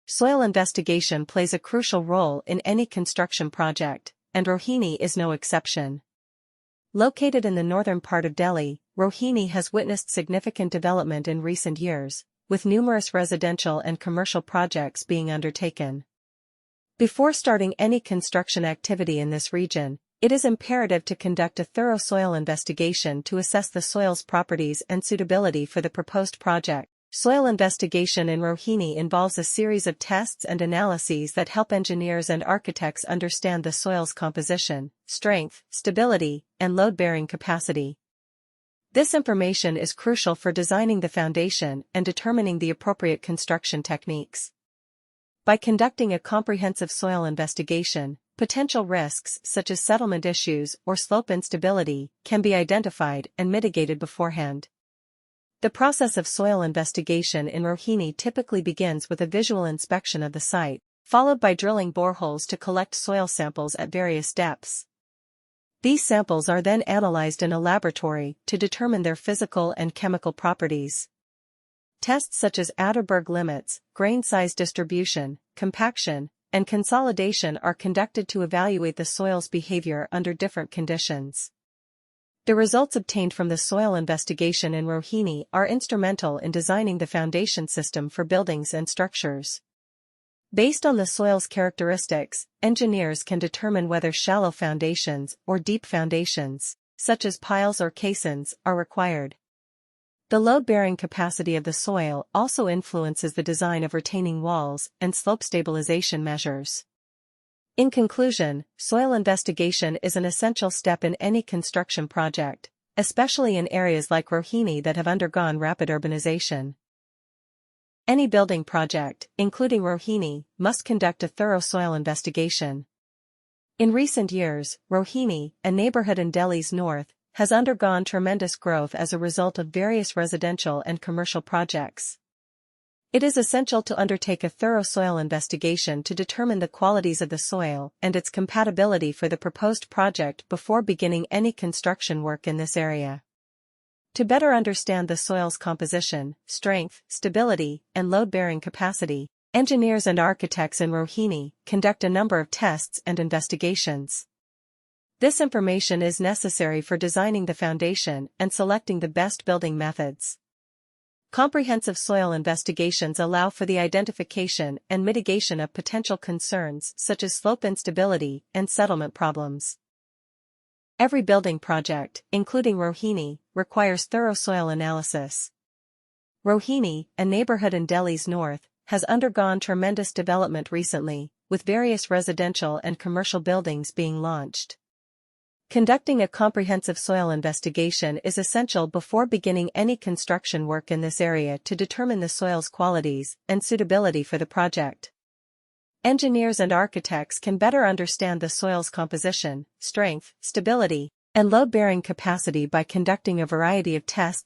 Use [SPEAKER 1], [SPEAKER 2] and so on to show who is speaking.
[SPEAKER 1] Soil investigation plays a crucial role in any construction project, and Rohini is no exception. Located in the northern part of Delhi, Rohini has witnessed significant development in recent years, with numerous residential and commercial projects being undertaken. Before starting any construction activity in this region, it is imperative to conduct a thorough soil investigation to assess the soil's properties and suitability for the proposed project. Soil investigation in Rohini involves a series of tests and analyses that help engineers and architects understand the soil's composition, strength, stability, and load-bearing capacity. This information is crucial for designing the foundation and determining the appropriate construction techniques. By conducting a comprehensive soil investigation, potential risks such as settlement issues or slope instability can be identified and mitigated beforehand. The process of soil investigation in Rohini typically begins with a visual inspection of the site, followed by drilling boreholes to collect soil samples at various depths. These samples are then analyzed in a laboratory to determine their physical and chemical properties. Tests such as Atterberg limits, grain size distribution, compaction, and consolidation are conducted to evaluate the soil's behavior under different conditions. The results obtained from the soil investigation in Rohini are instrumental in designing the foundation system for buildings and structures. Based on the soil's characteristics, engineers can determine whether shallow foundations or deep foundations, such as piles or caissons, are required. The load-bearing capacity of the soil also influences the design of retaining walls and slope stabilization measures. In conclusion, soil investigation is an essential step in any construction project, especially in areas like Rohini that have undergone rapid urbanization. Any building project, including Rohini, must conduct a thorough soil investigation. In recent years, Rohini, a neighborhood in Delhi's north, has undergone tremendous growth as a result of various residential and commercial projects. It is essential to undertake a thorough soil investigation to determine the qualities of the soil and its compatibility for the proposed project before beginning any construction work in this area. To better understand the soil's composition, strength, stability, and load-bearing capacity, engineers and architects in Rohini conduct a number of tests and investigations. This information is necessary for designing the foundation and selecting the best building methods. Comprehensive soil investigations allow for the identification and mitigation of potential concerns such as slope instability and settlement problems. Every building project, including Rohini, requires thorough soil analysis. Rohini, a neighborhood in Delhi's north, has undergone tremendous development recently, with various residential and commercial buildings being launched. Conducting a comprehensive soil investigation is essential before beginning any construction work in this area to determine the soil's qualities and suitability for the project. Engineers and architects can better understand the soil's composition, strength, stability, and load-bearing capacity by conducting a variety of tests